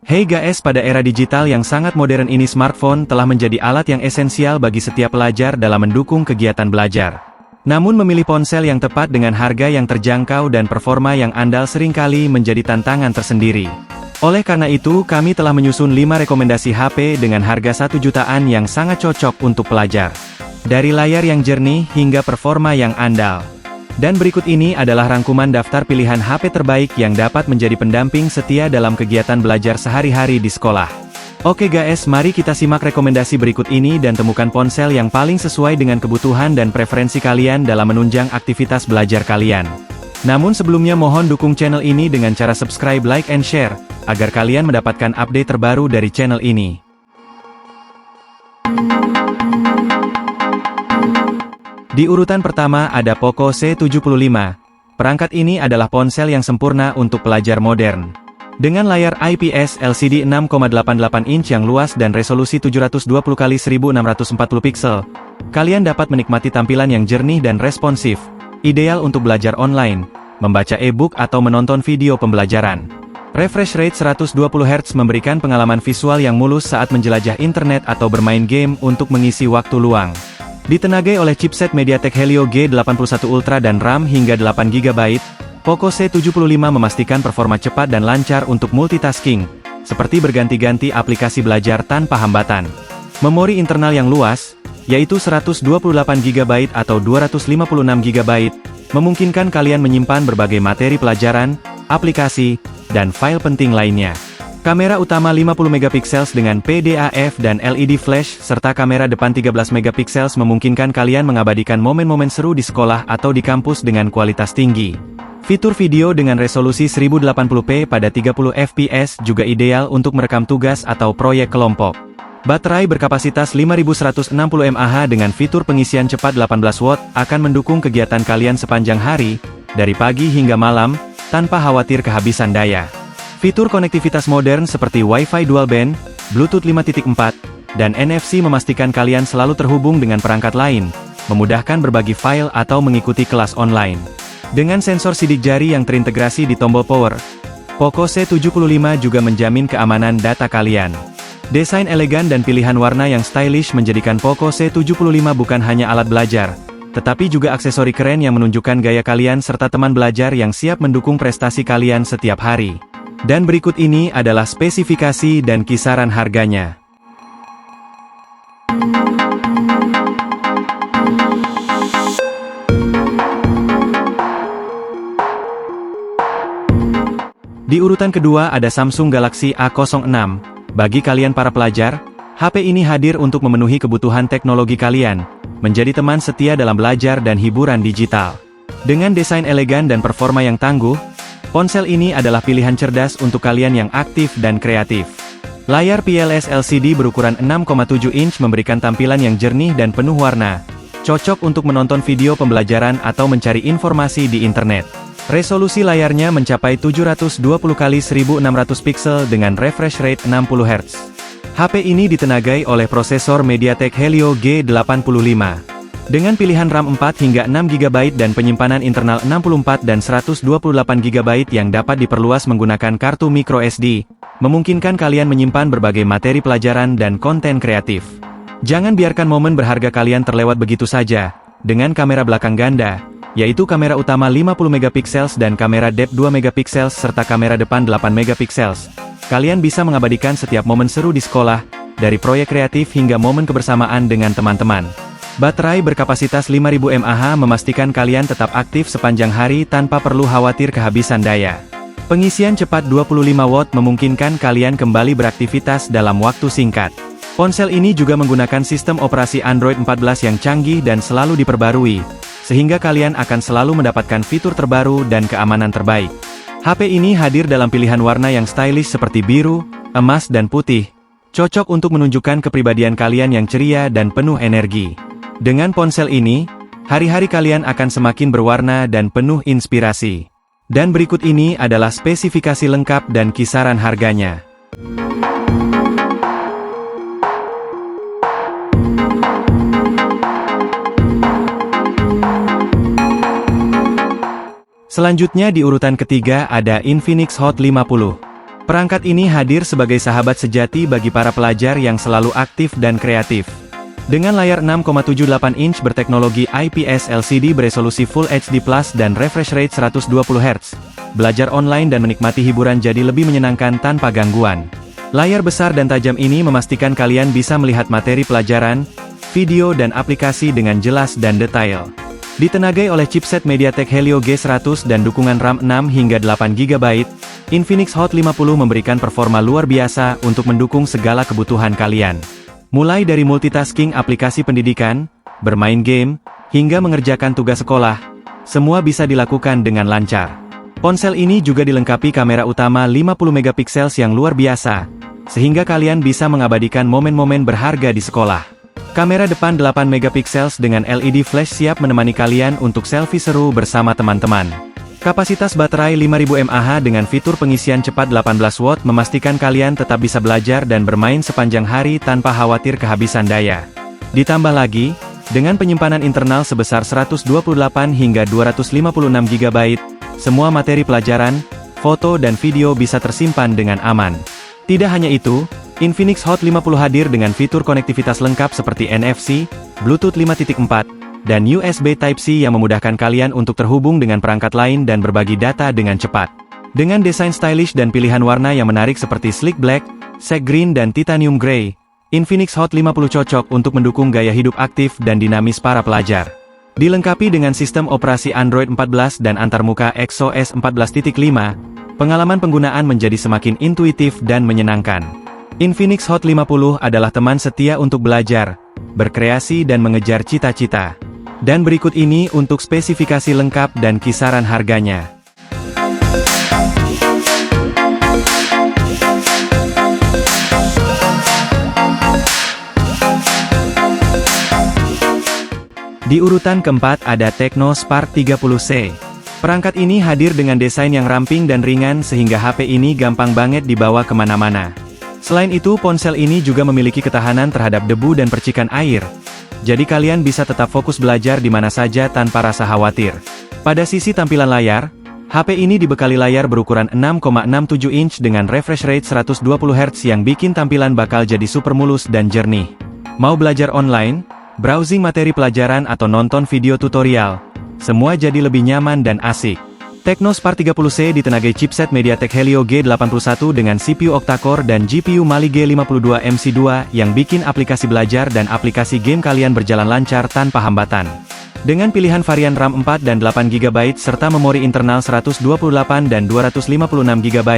Hey guys, pada era digital yang sangat modern ini smartphone telah menjadi alat yang esensial bagi setiap pelajar dalam mendukung kegiatan belajar. Namun memilih ponsel yang tepat dengan harga yang terjangkau dan performa yang andal seringkali menjadi tantangan tersendiri. Oleh karena itu, kami telah menyusun 5 rekomendasi HP dengan harga 1 jutaan yang sangat cocok untuk pelajar. Dari layar yang jernih hingga performa yang andal. Dan berikut ini adalah rangkuman daftar pilihan HP terbaik yang dapat menjadi pendamping setia dalam kegiatan belajar sehari-hari di sekolah. Oke guys, mari kita simak rekomendasi berikut ini dan temukan ponsel yang paling sesuai dengan kebutuhan dan preferensi kalian dalam menunjang aktivitas belajar kalian. Namun sebelumnya mohon dukung channel ini dengan cara subscribe, like, and share, agar kalian mendapatkan update terbaru dari channel ini. Di urutan pertama ada Poco C75. Perangkat ini adalah ponsel yang sempurna untuk pelajar modern. Dengan layar IPS LCD 6,88 inch yang luas dan resolusi 720x1640 piksel, kalian dapat menikmati tampilan yang jernih dan responsif, ideal untuk belajar online, membaca e-book atau menonton video pembelajaran. Refresh rate 120 Hz memberikan pengalaman visual yang mulus saat menjelajah internet atau bermain game untuk mengisi waktu luang. Ditenagai oleh chipset MediaTek Helio G81 Ultra dan RAM hingga 8 GB, Poco C75 memastikan performa cepat dan lancar untuk multitasking, seperti berganti-ganti aplikasi belajar tanpa hambatan. Memori internal yang luas, yaitu 128 GB atau 256 GB, memungkinkan kalian menyimpan berbagai materi pelajaran, aplikasi, dan file penting lainnya. Kamera utama 50 MP dengan PDAF dan LED flash, serta kamera depan 13 MP memungkinkan kalian mengabadikan momen-momen seru di sekolah atau di kampus dengan kualitas tinggi. Fitur video dengan resolusi 1080p pada 30 fps juga ideal untuk merekam tugas atau proyek kelompok. Baterai berkapasitas 5160 mAh dengan fitur pengisian cepat 18 watt akan mendukung kegiatan kalian sepanjang hari, dari pagi hingga malam, tanpa khawatir kehabisan daya. Fitur konektivitas modern seperti Wi-Fi Dual Band, Bluetooth 5.4, dan NFC memastikan kalian selalu terhubung dengan perangkat lain, memudahkan berbagi file atau mengikuti kelas online. Dengan sensor sidik jari yang terintegrasi di tombol power, Poco C75 juga menjamin keamanan data kalian. Desain elegan dan pilihan warna yang stylish menjadikan Poco C75 bukan hanya alat belajar, tetapi juga aksesori keren yang menunjukkan gaya kalian serta teman belajar yang siap mendukung prestasi kalian setiap hari. Dan berikut ini adalah spesifikasi dan kisaran harganya. Di urutan kedua ada Samsung Galaxy A06. Bagi kalian para pelajar, HP ini hadir untuk memenuhi kebutuhan teknologi kalian, menjadi teman setia dalam belajar dan hiburan digital. Dengan desain elegan dan performa yang tangguh, ponsel ini adalah pilihan cerdas untuk kalian yang aktif dan kreatif. Layar PLS LCD berukuran 6,7 inch memberikan tampilan yang jernih dan penuh warna, cocok untuk menonton video pembelajaran atau mencari informasi di internet. Resolusi layarnya mencapai 720x1640 piksel dengan refresh rate 60 Hz. HP ini ditenagai oleh prosesor MediaTek Helio G85. Dengan pilihan RAM 4 hingga 6 GB dan penyimpanan internal 64 dan 128 GB yang dapat diperluas menggunakan kartu microSD, memungkinkan kalian menyimpan berbagai materi pelajaran dan konten kreatif. Jangan biarkan momen berharga kalian terlewat begitu saja. Dengan kamera belakang ganda, yaitu kamera utama 50 MP dan kamera depth 2 MP serta kamera depan 8 MP, kalian bisa mengabadikan setiap momen seru di sekolah, dari proyek kreatif hingga momen kebersamaan dengan teman-teman. Baterai berkapasitas 5000 mAh memastikan kalian tetap aktif sepanjang hari tanpa perlu khawatir kehabisan daya. Pengisian cepat 25 watt memungkinkan kalian kembali beraktivitas dalam waktu singkat. Ponsel ini juga menggunakan sistem operasi Android 14 yang canggih dan selalu diperbarui, sehingga kalian akan selalu mendapatkan fitur terbaru dan keamanan terbaik. HP ini hadir dalam pilihan warna yang stylish seperti biru, emas dan putih, cocok untuk menunjukkan kepribadian kalian yang ceria dan penuh energi. Dengan ponsel ini, hari-hari kalian akan semakin berwarna dan penuh inspirasi. Dan berikut ini adalah spesifikasi lengkap dan kisaran harganya. Selanjutnya di urutan ketiga ada Infinix Hot 50. Perangkat ini hadir sebagai sahabat sejati bagi para pelajar yang selalu aktif dan kreatif. Dengan layar 6,78 inch berteknologi IPS LCD beresolusi Full HD Plus dan refresh rate 120 Hz, belajar online dan menikmati hiburan jadi lebih menyenangkan tanpa gangguan. Layar besar dan tajam ini memastikan kalian bisa melihat materi pelajaran, video dan aplikasi dengan jelas dan detail. Ditenagai oleh chipset MediaTek Helio G100 dan dukungan RAM 6 hingga 8 GB, Infinix Hot 50 memberikan performa luar biasa untuk mendukung segala kebutuhan kalian. Mulai dari multitasking aplikasi pendidikan, bermain game, hingga mengerjakan tugas sekolah, semua bisa dilakukan dengan lancar. Ponsel ini juga dilengkapi kamera utama 50 megapiksel yang luar biasa, sehingga kalian bisa mengabadikan momen-momen berharga di sekolah. Kamera depan 8 megapiksel dengan LED flash siap menemani kalian untuk selfie seru bersama teman-teman. Kapasitas baterai 5000 mAh dengan fitur pengisian cepat 18 watt memastikan kalian tetap bisa belajar dan bermain sepanjang hari tanpa khawatir kehabisan daya. Ditambah lagi, dengan penyimpanan internal sebesar 128 hingga 256 GB, semua materi pelajaran, foto dan video bisa tersimpan dengan aman. Tidak hanya itu, Infinix Hot 50 hadir dengan fitur konektivitas lengkap seperti NFC, Bluetooth 5.4, dan USB Type-C yang memudahkan kalian untuk terhubung dengan perangkat lain dan berbagi data dengan cepat. Dengan desain stylish dan pilihan warna yang menarik seperti Sleek Black, Sage Green dan Titanium Grey, Infinix Hot 50 cocok untuk mendukung gaya hidup aktif dan dinamis para pelajar. Dilengkapi dengan sistem operasi Android 14 dan antarmuka XOS 14.5, pengalaman penggunaan menjadi semakin intuitif dan menyenangkan. Infinix Hot 50 adalah teman setia untuk belajar, berkreasi dan mengejar cita-cita. Dan berikut ini untuk spesifikasi lengkap dan kisaran harganya. Di urutan keempat ada Tecno Spark 30C. Perangkat ini hadir dengan desain yang ramping dan ringan sehingga HP ini gampang banget dibawa kemana-mana. Selain itu, ponsel ini juga memiliki ketahanan terhadap debu dan percikan air. Jadi kalian bisa tetap fokus belajar di mana saja tanpa rasa khawatir. Pada sisi tampilan layar, HP ini dibekali layar berukuran 6,67 inch dengan refresh rate 120 Hz yang bikin tampilan bakal jadi super mulus dan jernih. Mau belajar online, browsing materi pelajaran atau nonton video tutorial, semua jadi lebih nyaman dan asik. Tecno Spark 30C ditenagai chipset MediaTek Helio G81 dengan CPU octa-core dan GPU Mali G52 MC2 yang bikin aplikasi belajar dan aplikasi game kalian berjalan lancar tanpa hambatan. Dengan pilihan varian RAM 4 dan 8 GB serta memori internal 128 dan 256 GB,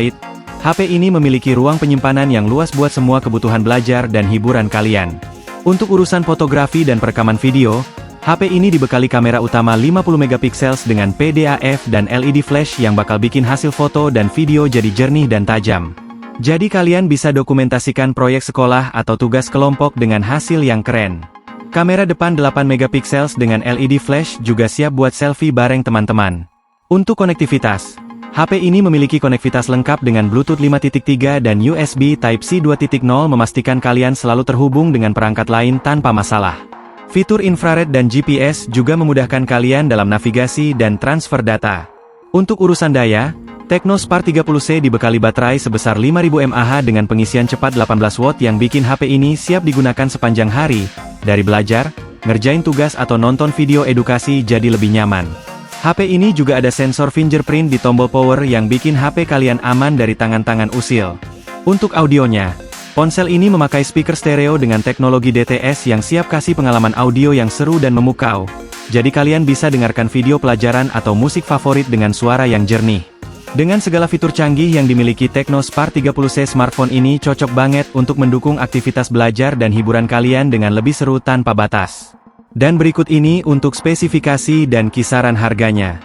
HP ini memiliki ruang penyimpanan yang luas buat semua kebutuhan belajar dan hiburan kalian. Untuk urusan fotografi dan perekaman video, HP ini dibekali kamera utama 50 megapiksel dengan PDAF dan LED flash yang bakal bikin hasil foto dan video jadi jernih dan tajam. Jadi kalian bisa dokumentasikan proyek sekolah atau tugas kelompok dengan hasil yang keren. Kamera depan 8 megapiksel dengan LED flash juga siap buat selfie bareng teman-teman. Untuk konektivitas, HP ini memiliki konektivitas lengkap dengan Bluetooth 5.3 dan USB Type-C 2.0 memastikan kalian selalu terhubung dengan perangkat lain tanpa masalah. Fitur infrared dan GPS juga memudahkan kalian dalam navigasi dan transfer data. Untuk urusan daya, Tecno Spark 30C dibekali baterai sebesar 5000 mAh dengan pengisian cepat 18 watt yang bikin HP ini siap digunakan sepanjang hari, dari belajar, ngerjain tugas atau nonton video edukasi jadi lebih nyaman. HP ini juga ada sensor fingerprint di tombol power yang bikin HP kalian aman dari tangan-tangan usil. Untuk audionya, ponsel ini memakai speaker stereo dengan teknologi DTS yang siap kasih pengalaman audio yang seru dan memukau. Jadi kalian bisa dengarkan video pelajaran atau musik favorit dengan suara yang jernih. Dengan segala fitur canggih yang dimiliki Tecno Spark 30C, smartphone ini cocok banget untuk mendukung aktivitas belajar dan hiburan kalian dengan lebih seru tanpa batas. Dan berikut ini untuk spesifikasi dan kisaran harganya.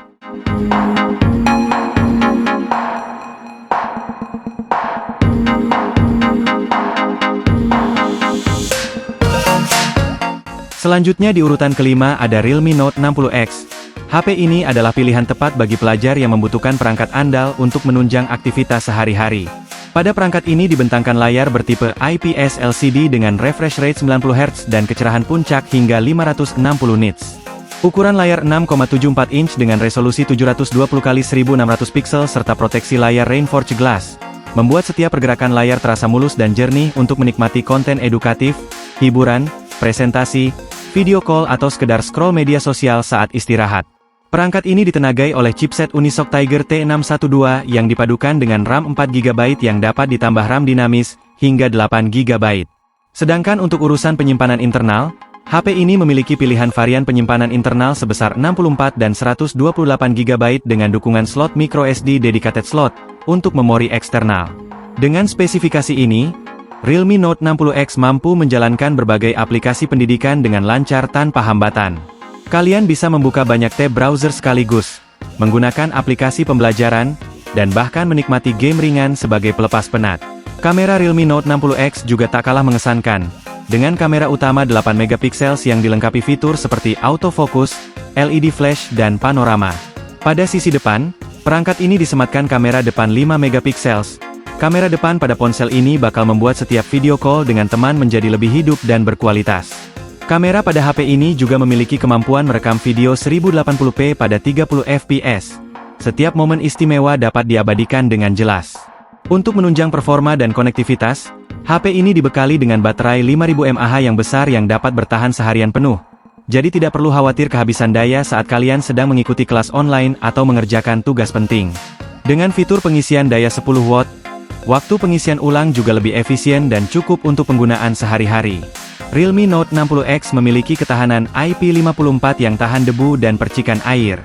Selanjutnya di urutan kelima ada Realme Note 60X. HP ini adalah pilihan tepat bagi pelajar yang membutuhkan perangkat andal untuk menunjang aktivitas sehari-hari. Pada perangkat ini dibentangkan layar bertipe IPS LCD dengan refresh rate 90 Hz dan kecerahan puncak hingga 560 nits. Ukuran layar 6,74 inch dengan resolusi 720 x 1600 pixel serta proteksi layar Rainforge Glass. membuat setiap pergerakan layar terasa mulus dan jernih untuk menikmati konten edukatif, hiburan, presentasi, video call atau sekedar scroll media sosial saat istirahat. Perangkat ini ditenagai oleh chipset Unisoc Tiger T612 yang dipadukan dengan RAM 4GB yang dapat ditambah RAM dinamis hingga 8GB. Sedangkan untuk urusan penyimpanan internal, HP ini memiliki pilihan varian penyimpanan internal sebesar 64 dan 128GB dengan dukungan slot microSD dedicated slot untuk memori eksternal. Dengan spesifikasi ini, Realme Note 60X mampu menjalankan berbagai aplikasi pendidikan dengan lancar tanpa hambatan. Kalian bisa membuka banyak tab browser sekaligus, menggunakan aplikasi pembelajaran, dan bahkan menikmati game ringan sebagai pelepas penat. Kamera Realme Note 60X juga tak kalah mengesankan, dengan kamera utama 8MP yang dilengkapi fitur seperti autofocus, LED flash dan panorama. Pada sisi depan, perangkat ini disematkan kamera depan 5MP. Kamera depan pada ponsel ini bakal membuat setiap video call dengan teman menjadi lebih hidup dan berkualitas. Kamera pada HP ini juga memiliki kemampuan merekam video 1080p pada 30fps. Setiap momen istimewa dapat diabadikan dengan jelas. Untuk menunjang performa dan konektivitas, HP ini dibekali dengan baterai 5000 mAh yang besar yang dapat bertahan seharian penuh. Jadi tidak perlu khawatir kehabisan daya saat kalian sedang mengikuti kelas online atau mengerjakan tugas penting. Dengan fitur pengisian daya 10 watt, waktu pengisian ulang juga lebih efisien dan cukup untuk penggunaan sehari-hari. Realme Note 60X memiliki ketahanan IP54 yang tahan debu dan percikan air.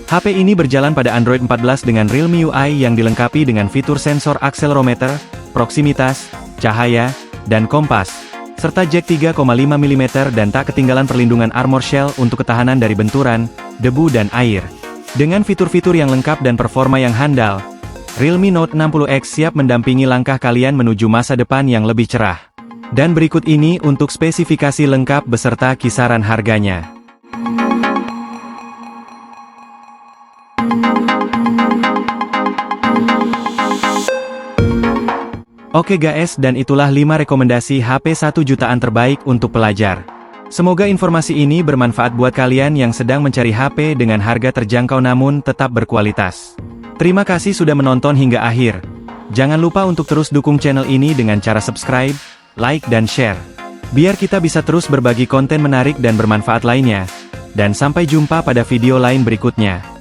HP ini berjalan pada Android 14 dengan Realme UI yang dilengkapi dengan fitur sensor akselerometer, proksimitas, cahaya, dan kompas, serta jack 3,5mm dan tak ketinggalan perlindungan armor shell untuk ketahanan dari benturan, debu dan air. Dengan fitur-fitur yang lengkap dan performa yang handal, Realme Note 60X siap mendampingi langkah kalian menuju masa depan yang lebih cerah. Dan berikut ini untuk spesifikasi lengkap beserta kisaran harganya. Oke guys, dan itulah 5 rekomendasi HP 1 jutaan terbaik untuk pelajar. Semoga informasi ini bermanfaat buat kalian yang sedang mencari HP dengan harga terjangkau namun tetap berkualitas. Terima kasih sudah menonton hingga akhir. Jangan lupa untuk terus dukung channel ini dengan cara subscribe, like dan share. Biar kita bisa terus berbagi konten menarik dan bermanfaat lainnya. Dan sampai jumpa pada video lain berikutnya.